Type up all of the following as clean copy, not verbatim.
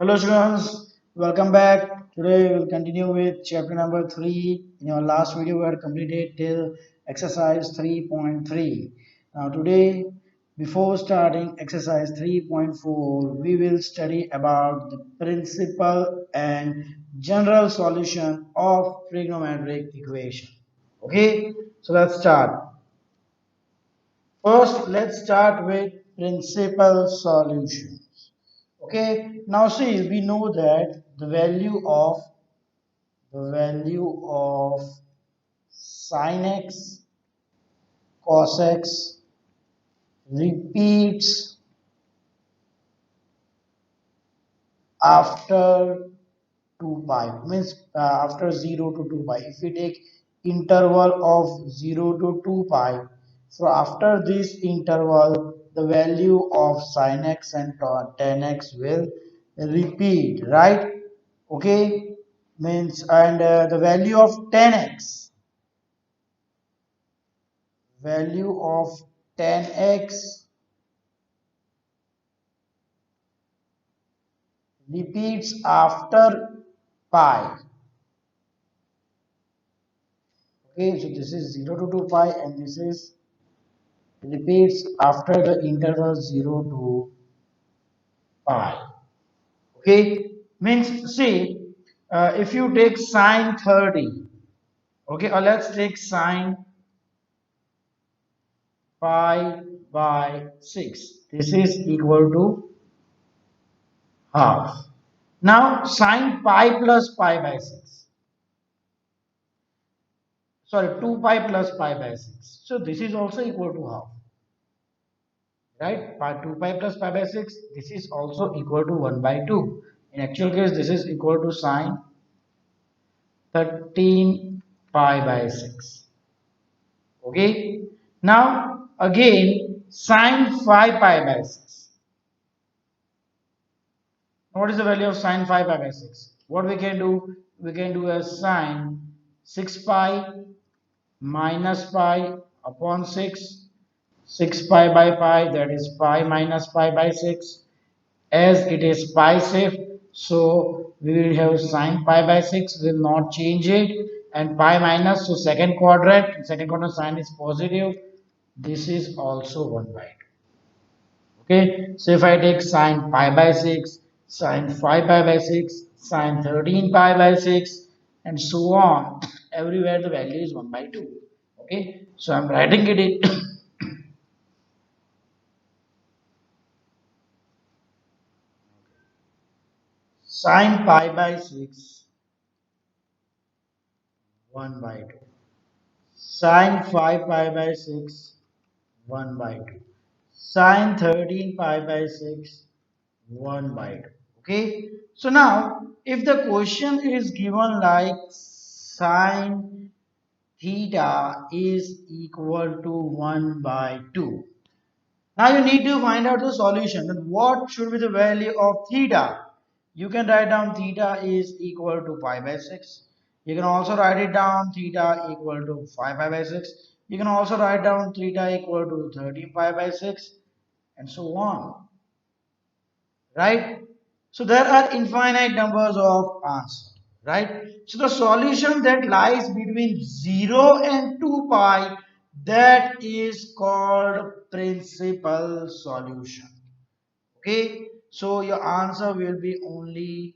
Hello students, welcome back. Today we'll continue with chapter number 3. In our last video we had completed till exercise 3.3. Now today, before starting exercise 3.4, we will study about the principle and general solution of trigonometric equation. Okay, so let's start. First, let's start with principal solutions. Okay, now see, we know that the value of sin x cos x repeats after 2 pi, means after 0 to 2 pi. If we take interval of 0 to 2 pi, so after this interval the value of sin x and tan x will repeat, right? Okay, means and the value of tan x repeats after pi. Okay, so this is 0 to 2 pi and this is repeats after the interval 0 to pi. Okay, means see, if you take sine 30, okay, or let's take sine pi by 6, this is equal to half. Now sine pi plus pi by 6, sorry, 2 pi plus pi by 6, so this is also equal to half, right? Pi 2 pi plus pi by 6, this is also equal to 1 by 2. In actual case this is equal to sine 13 pi by 6. Okay, now again sine 5 pi by 6. What is the value of sine 5 pi by 6? What we can do? We can do as sine 6 pi minus pi upon 6. 6 pi by pi, that is pi minus pi by 6. As it is pi shift, so we will have sine pi by 6, will not change it, and pi minus, so second quadrant sign is positive, this is also 1 by 2. Okay, so if I take sine pi by 6, sine 5 pi by 6, sine 13 pi by 6, and so on, everywhere the value is 1 by 2. Okay, so I'm writing it in sine pi by 6, 1 by 2. Sine 5 pi by 6, 1 by 2. Sine 13 pi by 6, 1 by 2. Okay, so now if the question is given like sine theta is equal to 1 by 2, now you need to find out the solution. Then what should be the value of theta? You can write down theta is equal to pi by 6. You can also write it down theta equal to 5 pi by 6. You can also write down theta equal to 13 pi by 6 and so on. Right? So there are infinite numbers of answers. Right? So the solution that lies between 0 and 2 pi, that is called principal solution. Okay, so your answer will be only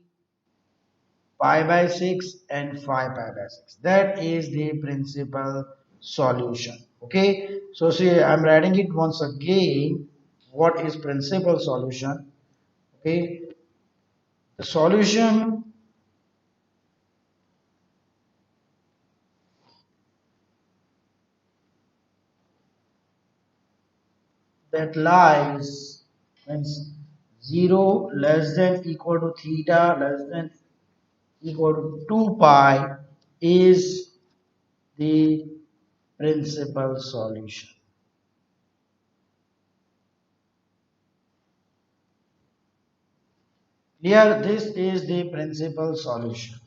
pi by 6 and 5 pi by 6. That is the principal solution. Okay, so see, I'm writing it once again. What is principal solution? Okay, the solution that lies means 0 less than equal to theta less than equal to 2 pi is the principal solution. Here, this is the principal solution.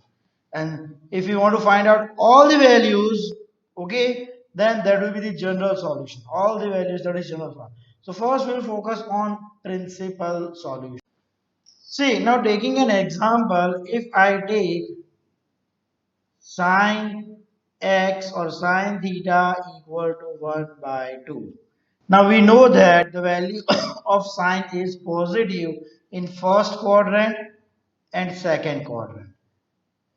And if you want to find out all the values, okay, then that will be the general solution. All the values, that is general one. So first we'll focus on principal solution. See, now taking an example, if I take sine x or sine theta equal to 1 by 2. Now we know that the value of sine is positive in first quadrant and second quadrant,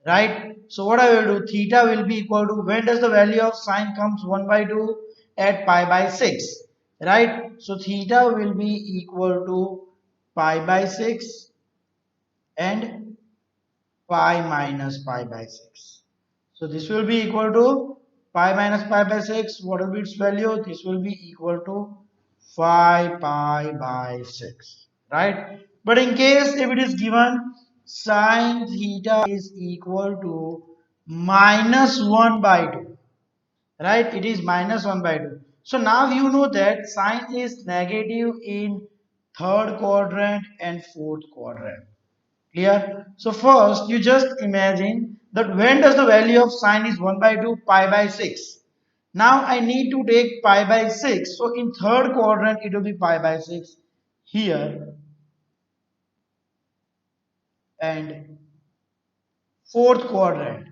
right? So what I will do, theta will be equal to, when does the value of sine comes 1 by 2? At pi by 6, right? So theta will be equal to pi by 6 and pi minus pi by 6. So this will be equal to pi minus pi by 6. What will be its value? This will be equal to 5 pi by 6. Right? But in case if it is given sine theta is equal to minus 1 by 2. Right? It is minus 1 by 2. So now you know that sine is negative in third quadrant and fourth quadrant. Clear? So first you just imagine that when does the value of sine is 1 by 2? Pi by 6. Now I need to take pi by 6. So in third quadrant it will be pi by 6 here, and fourth quadrant.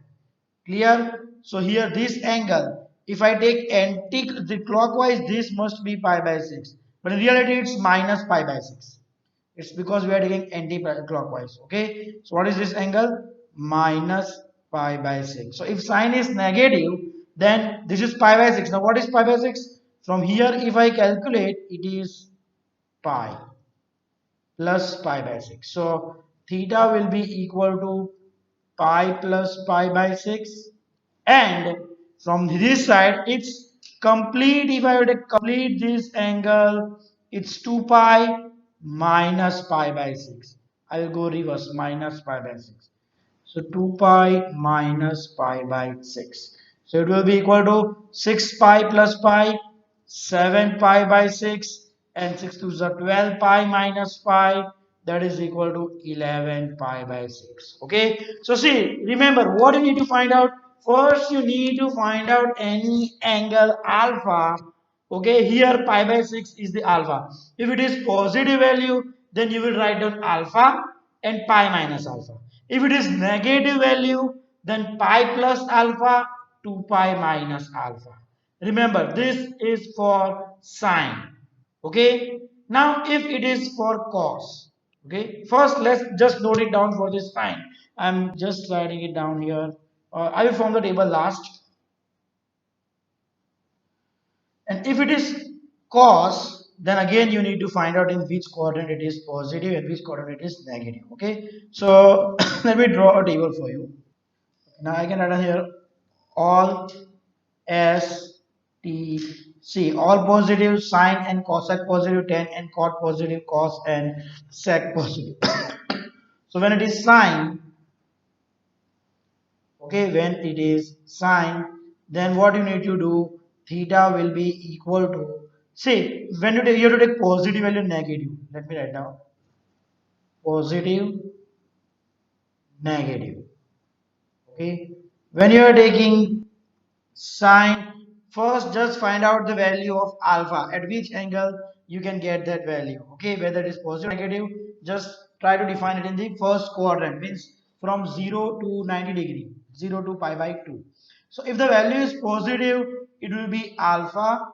Clear? So here this angle, if I take anti the clockwise, this must be pi by 6. But in reality it's minus pi by 6. It's because we are taking anti-clockwise. Okay. So what is this angle? Minus pi by 6. So if sine is negative, then this is pi by 6. Now what is pi by 6? From here if I calculate, it is pi plus pi by 6. So theta will be equal to pi plus pi by 6, and from this side it's complete. If I were to complete this angle, it's 2 pi minus pi by 6. I will go reverse, minus pi by 6. So 2 pi minus pi by 6. So it will be equal to 6 pi plus pi, 7 pi by 6, and 6 to the 12 pi minus pi, that is equal to 11 pi by 6. Okay. So see, remember what you need to find out. First you need to find out any angle alpha. Okay, here pi by 6 is the alpha. If it is positive value, then you will write down alpha and pi minus alpha. If it is negative value, then pi plus alpha, 2 pi minus alpha. Remember, this is for sine. Okay. Now, if it is for cos, okay, first let's just note it down for this sine. I'm just writing it down here. I will form the table last. And if it is cos, then again you need to find out in which quadrant it is positive and which quadrant it is negative. Okay. So let me draw a table for you. Now I can write here all S T C, all positive, sine and cosec positive, tan and cot positive, cos and sec positive. So when it is sine, okay, when it is sine, then what you need to do, theta will be equal to, see, when you have to take positive value, negative. Let me write down positive, negative. Okay, when you are taking sine, first just find out the value of alpha, at which angle you can get that value. Okay, whether it is positive or negative, just try to define it in the first quadrant, means from 0 to 90 degree, 0 to pi by 2. So if the value is positive, it will be alpha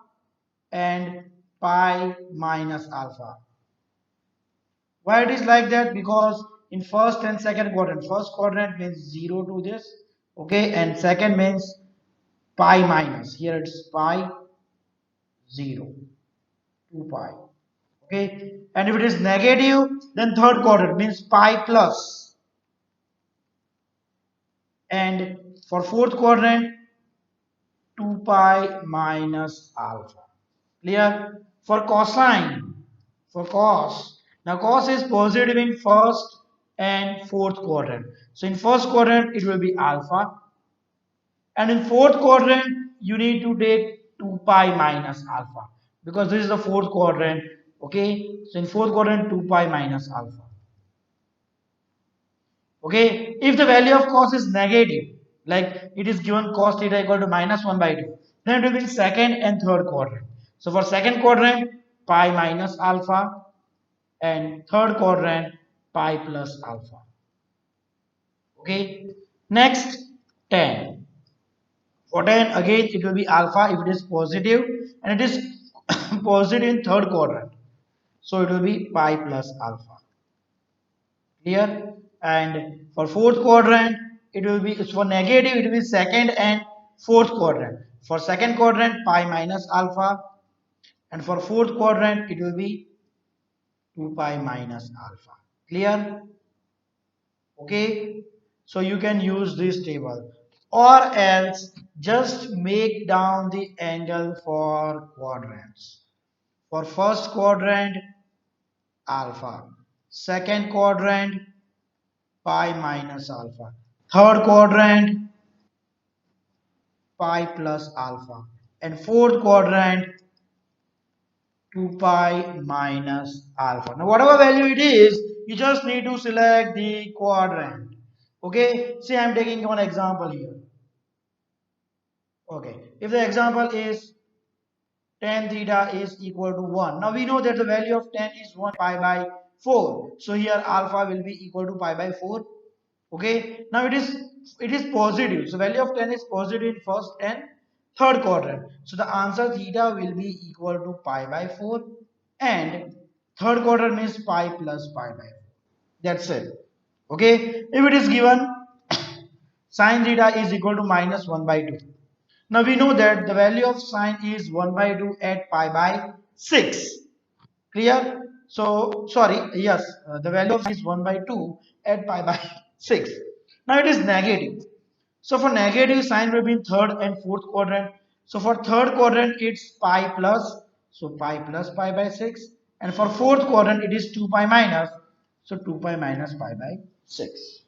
and pi minus alpha. Why it is like that? Because in first and second quadrant, first quadrant means 0 to this, okay, and second means pi minus, here it's pi 0 2 pi. Okay, and if it is negative, then third quadrant means pi plus, and for fourth quadrant 2 pi minus alpha. Clear? For cosine, for cos, now cos is positive in first and fourth quadrant. So in first quadrant it will be alpha, and in fourth quadrant you need to take 2 pi minus alpha, because this is the fourth quadrant. Okay, so in fourth quadrant 2 pi minus alpha. Okay, if the value of cos is negative, like it is given cos theta equal to minus 1 by 2, then it will be in second and third quadrant. So for second quadrant, pi minus alpha, and third quadrant pi plus alpha. Okay. Next, tan. For tan, again it will be alpha if it is positive, and it is positive in third quadrant. So it will be pi plus alpha. Clear? And for fourth quadrant, it will be, for negative, it will be second and fourth quadrant. For second quadrant, pi minus alpha, and for fourth quadrant, it will be 2 pi minus alpha. Clear? Okay. So you can use this table, or else just make down the angle for quadrants. For first quadrant, alpha. Second quadrant, pi minus alpha. Third quadrant, pi plus alpha. And fourth quadrant, 2 pi minus alpha. Now whatever value it is, you just need to select the quadrant. Okay, see, I'm taking one example here. Okay, if the example is tan theta is equal to 1. Now we know that the value of tan is 1 pi by 4. So here alpha will be equal to pi by 4. Okay, now it is positive. So value of tan is positive in first and third quadrant. So the answer theta will be equal to pi by 4, and third quadrant means pi plus pi by 4. That's it. Okay, if it is given sine theta is equal to minus 1 by 2. Now we know that the value of sine is 1 by 2 at pi by 6. Clear? So, sorry, yes, the value of is 1 by 2 at pi by 6. Now it is negative. So for negative, sine will be in third and fourth quadrant. So for third quadrant, it's pi plus, so pi plus pi by 6. And for fourth quadrant, it is 2 pi minus, so 2 pi minus pi by 6.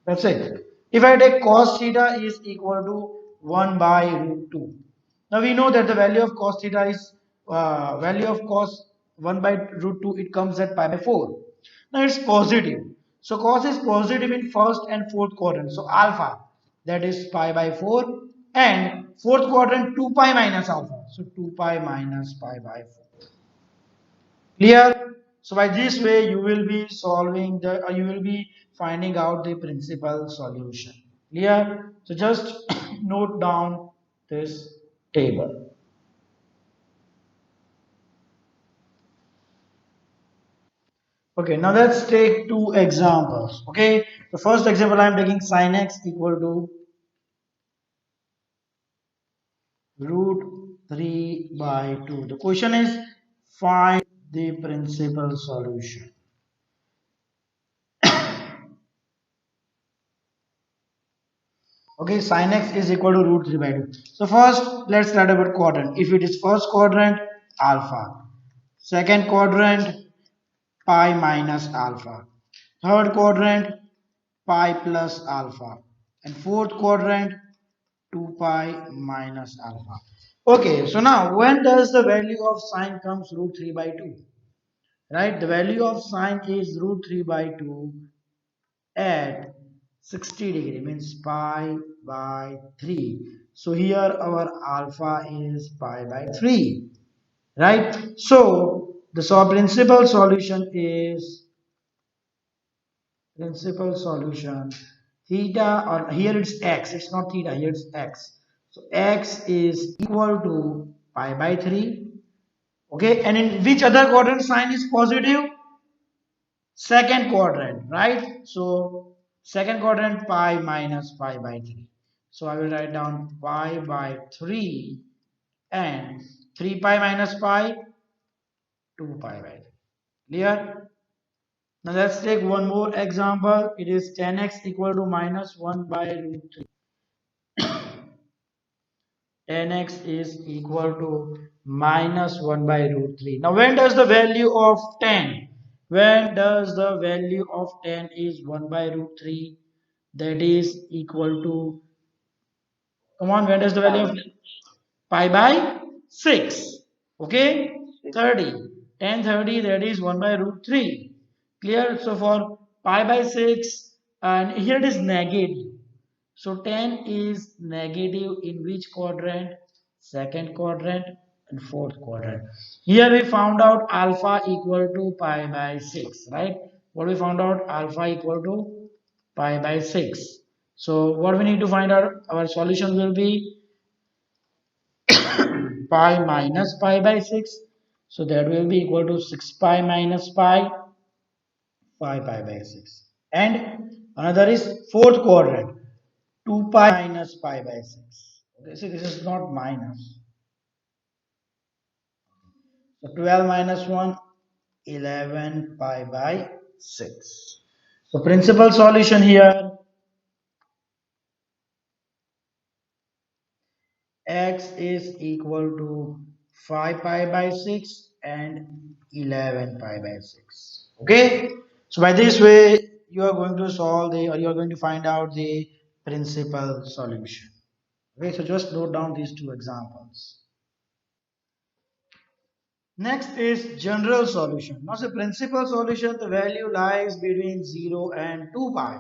That's it. If I take cos theta is equal to 1 by root 2. Now we know that the value of cos theta is value of cos 1 by root 2, it comes at pi by 4. Now it's positive. So cos is positive in first and fourth quadrant. So alpha, that is pi by 4, and fourth quadrant 2 pi minus alpha. So 2 pi minus pi by 4. Clear? So by this way you will be solving the you will be finding out the principal solution. Clear? So just note down this table. Okay, now let's take two examples. Okay, the first example I am taking sin x equal to root 3 by 2. The question is find the principal solution. Okay, sin x is equal to root 3 by 2. So first, let's start about quadrant. If it is first quadrant, alpha. Second quadrant, pi minus alpha. Third quadrant, pi plus alpha. And fourth quadrant, 2 pi minus alpha. Okay, so now when does the value of sine comes root 3 by 2? Right, the value of sine is root 3 by 2 at 60 degree, means pi by 3. So here our alpha is pi by 3, right? So the principal solution is theta, or here it's x, it's not theta, here it's x. So x is equal to pi by 3. Okay, and in which other quadrant sine is positive? Second quadrant, right? So second quadrant, pi minus pi by 3. So I will write down pi by 3, and 3 pi minus pi, 2 pi by 3. Clear? Now let's take one more example. It is tan x equal to minus 1 by root 3. Tan x is equal to minus 1 by root 3. Now when does the value of tan? When does the value of tan is 1 by root 3? That is equal to, come on, when does the value of pi by 6? Okay, 30. Tan 30, that is 1 by root 3. Clear? So for pi by 6, and here it is negative. So tan is negative in which quadrant? Second quadrant and fourth quadrant. Here we found out alpha equal to pi by 6, right? What we found out? Alpha equal to pi by 6. So what we need to find out? Our solution will be pi minus pi by 6. So that will be equal to 6 pi minus pi, 5 pi by 6. And another is fourth quadrant, 2 pi minus pi by 6. Okay, so this is not minus. So 12 minus 1, 11 pi by 6. So principal solution here, x is equal to 5 pi by 6 and 11 pi by 6. Okay. So by this way, you are going to solve the, or you are going to find out the principal solution. Okay. So just note down these two examples. Next is general solution. Now, the principal solution, the value lies between 0 and 2 pi.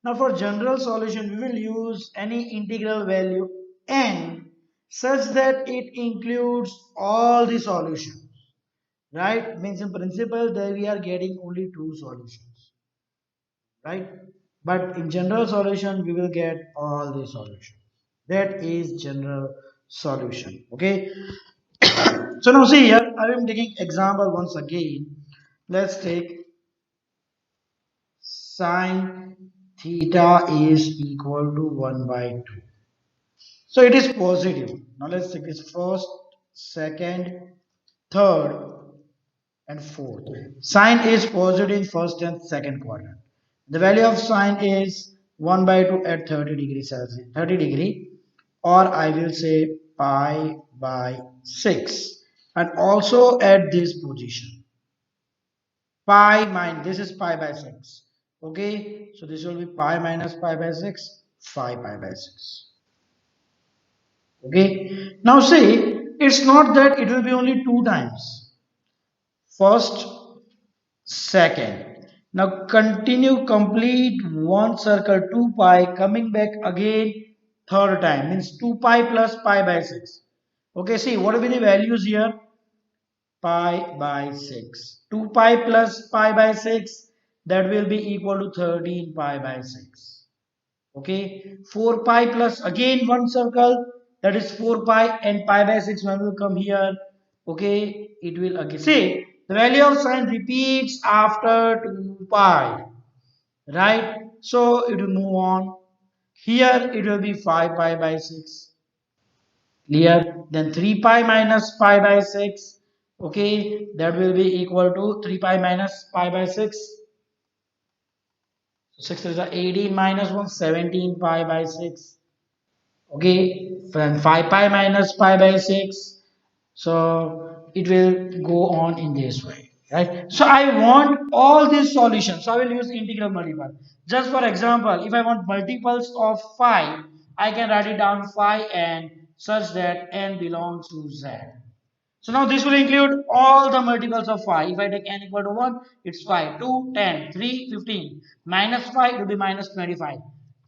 Now, for general solution, we will use any integral value n such that it includes all the solutions. Right? Means in principle, there we are getting only two solutions. Right? But in general solution, we will get all the solutions. That is general solution. Okay. So now see here, I am taking example once again. Let's take sine theta is equal to 1 by 2. So it is positive. Now let's take this first, second, third, and fourth. Sine is positive in first and second quadrant. The value of sine is 1 by 2 at 30 degrees Celsius, 30 degree, or I will say pi by 6. And also at this position, pi minus, this is pi by 6. Okay, so this will be pi minus pi by 6, 5 pi by 6. Okay, now see, it's not that it will be only two times. First, second. Now continue complete one circle 2 pi coming back again third time means 2 pi plus pi by 6. Okay, see what will be the values here? Pi by 6. 2 pi plus pi by 6, that will be equal to 13 pi by 6. Okay, 4 pi plus again one circle, that is 4 pi, and pi by 6 when will come here. Okay, it will again see the value of sine repeats after 2 pi, right? So it will move on. Here it will be 5 pi by 6. Clear? Then 3 pi minus pi by 6. Okay, that will be equal to 3 pi minus pi by 6. 6 is 18 minus 1, 17 pi by 6. Okay, then 5 pi minus pi by 6. So it will go on in this way, right? So I want all these solutions. So I will use integral multiple. Just for example, if I want multiples of 5, I can write it down 5n such that n belongs to z. So now this will include all the multiples of 5. If I take n equal to 1, it's 5, 2, 10, 3, 15. Minus 5 will be minus 25.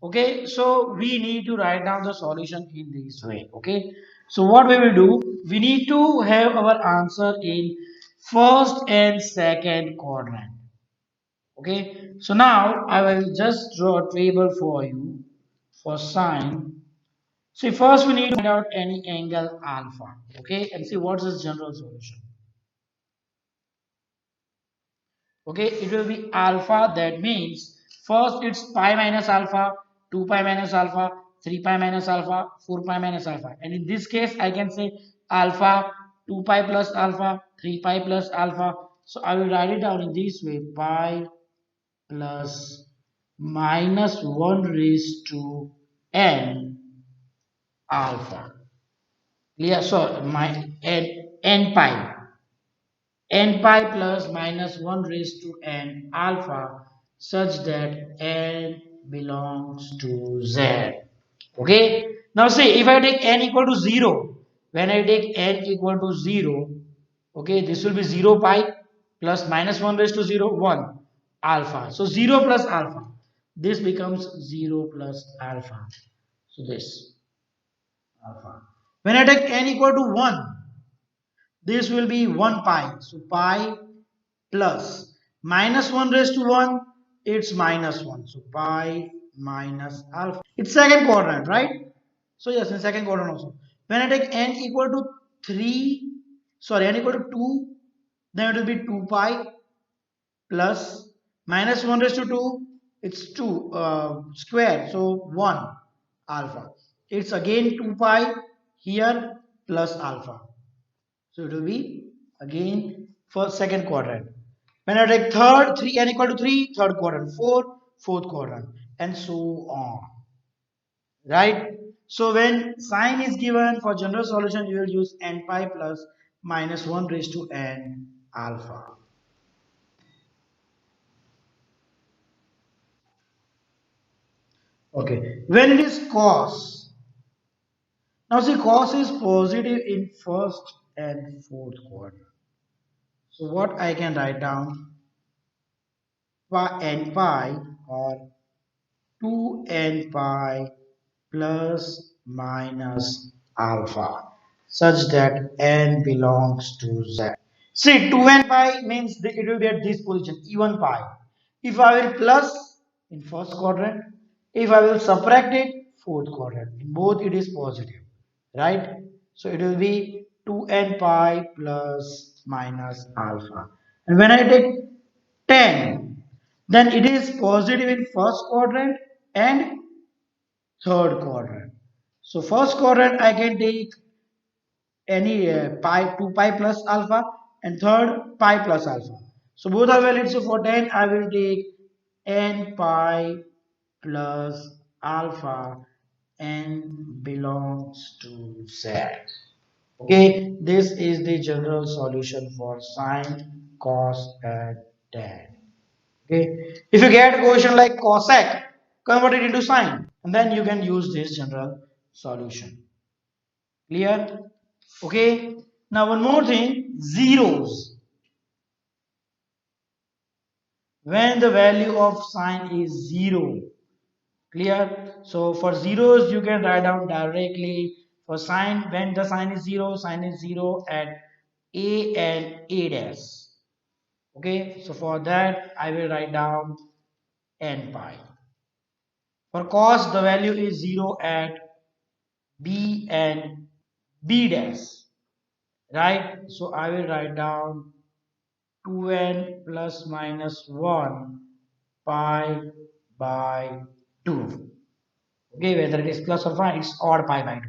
Okay, so we need to write down the solution in this way. Okay, so what we will do, we need to have our answer in first and second quadrant. Okay, so now I will just draw a table for you for sine. See, first we need to find out any angle alpha, okay, and see what's its general solution. Okay, it will be alpha, that means first it's pi minus alpha, 2 pi minus alpha, 3 pi minus alpha, 4 pi minus alpha, and in this case I can say alpha, 2 pi plus alpha, 3 pi plus alpha. So I will write it down in this way, pi plus minus 1 raised to n alpha. Yeah, so my n pi n pi plus minus 1 raised to n alpha such that n belongs to z. Okay, now see if I take n equal to 0, when I take n equal to 0, okay, this will be 0 pi plus minus 1 raised to 0, 1 alpha. So 0 plus alpha, this becomes 0 plus alpha. So this alpha. When I take n equal to 1, this will be 1 pi. So pi plus Minus 1 raised to 1, it's minus 1. So pi minus alpha. It's second quadrant, right? So yes, in second quadrant also. When I take n equal to 3, sorry, n equal to 2, then it will be 2 pi plus minus 1 raised to 2, it's 2 square, so 1 alpha. It's again 2 pi here plus alpha. So it will be again for second quadrant. When I take third, 3 n equal to 3, third quadrant, 4, fourth quadrant, and so on. Right? So when sine is given for general solution, you will use n pi plus minus 1 raised to n alpha. Okay. When it is cos, now see cos is positive in first and fourth quadrant. So what I can write down, pi n pi or 2n pi plus minus alpha such that n belongs to z. See, 2n pi means it will be at this position, even pi. If I will plus in first quadrant, if I will subtract it, fourth quadrant. In both it is positive, right? So it will be 2n pi plus minus alpha. And when I take 10, then it is positive in first quadrant and third quadrant. So first quadrant I can take any pi 2 pi plus alpha and third pi plus alpha. So both are valid. So for 10 I will take n pi plus alpha n belongs to z. Okay, this is the general solution for sine, cos, and tan. Okay, if you get a question like cosec, convert it into sine, and then you can use this general solution. Clear? Okay. Now one more thing, zeros. When the value of sine is 0. Clear? So for zeros you can write down directly. For sine, when the sine is 0 at a and a dash. Okay, so for that I will write down n pi. For cos the value is 0 at b and b dash, right? So I will write down 2n plus minus 1 pi by 2. Okay, whether it is plus or minus, it's odd pi by 2.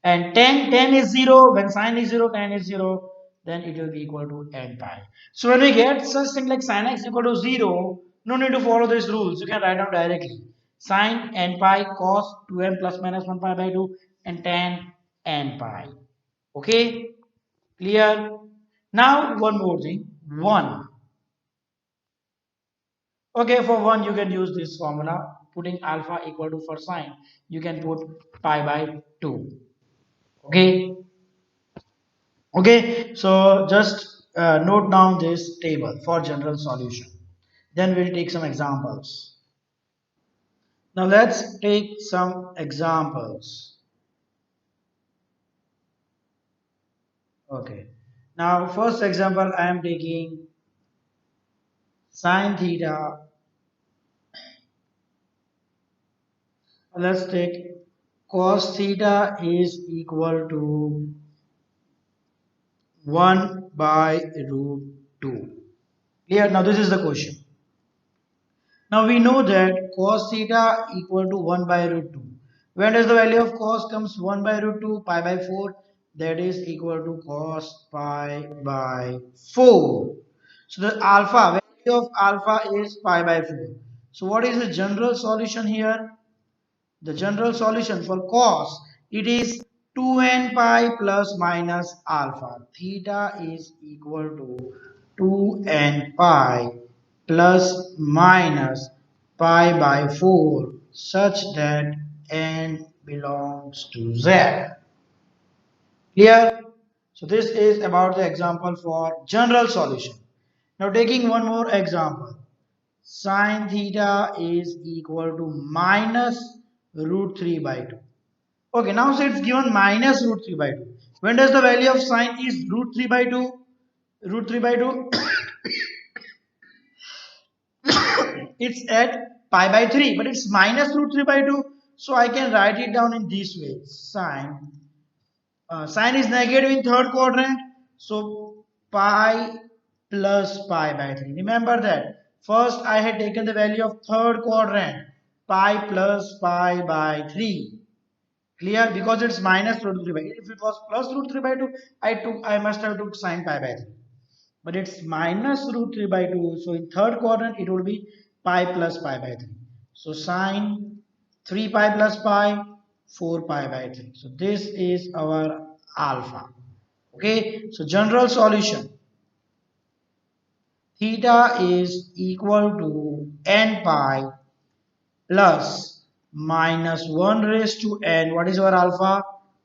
And 10 is 0. When sine is 0, tan is 0, then it will be equal to n pi. So when we get such thing like sine x equal to 0, no need to follow these rules. You can write down directly. Sine n pi cos 2n plus minus 1 pi by 2 and tan n pi. Okay, clear? Now one more thing. 1. Okay, for 1 you can use this formula. Putting alpha equal to for sine, you can put pi by 2. Okay. Okay, so just note down this table for general solution. Then we'll take some examples. Now let's take some examples. Okay. Now first example I am taking sine theta. Let's take cos theta is equal to 1 by root 2. Clear? Now this is the question. Now we know that cos theta equal to 1 by root 2. When does the value of cos comes 1 by root 2 pi by 4, that is equal to cos pi by 4. So the alpha value of alpha is pi by 4. So what is the general solution here? The general solution for cos, it is 2n pi plus minus alpha. Theta is equal to 2n pi plus minus pi by 4 such that n belongs to z. Clear? So this is about the example for general solution. Now taking one more example. Sine theta is equal to minus root 3 by 2. Okay, now say it's given minus root 3 by 2. When does the value of sine is root 3 by 2? Root 3 by 2 it's at pi by 3, but it's minus root 3 by 2. So I can write it down in this way. Sine is negative in third quadrant. So pi plus pi by 3. Remember that. First I had taken the value of third quadrant. Pi plus pi by 3. Clear? Because it's minus root 3 by 2. If it was plus root 3 by 2, I must have took sine pi by 3. But it's minus root 3 by 2. So in third quadrant it will be pi plus pi by 3. So sine 3 pi plus pi, 4 pi by 3. So this is our alpha. Okay, so general solution. Theta is equal to n pi plus minus 1 raised to n. What is our alpha?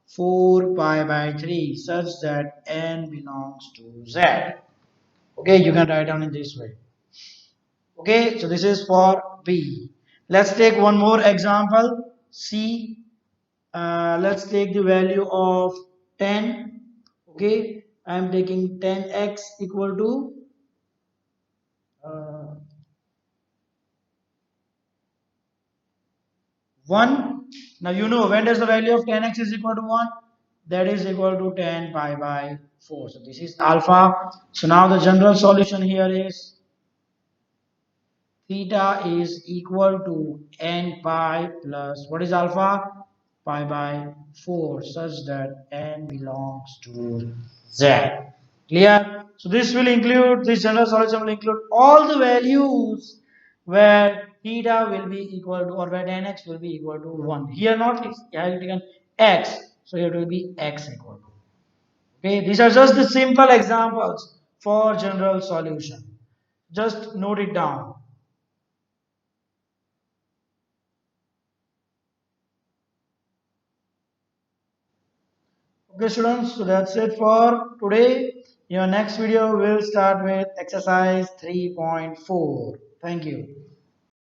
4 pi by 3, such that n belongs to z. Okay, you can write down in this way. Okay, so this is for B. Let's take one more example. C. Let's take the value of 10. Okay, I am taking 10x equal to uh, 1. Now you know when does the value of 10x is equal to 1? That is equal to 10 pi by 4. So this is alpha. So now the general solution here is theta is equal to n pi plus what is alpha? Pi by 4, such that n belongs to z. Clear? So this general solution will include all the values where theta will be equal to, or where tan x will be equal to 1. Here not x, I have taken x, so here it will be x equal to. Okay, these are just the simple examples for general solution. Just note it down. Okay, students, so that's it for today. Your next video will start with exercise 3.4. Thank you.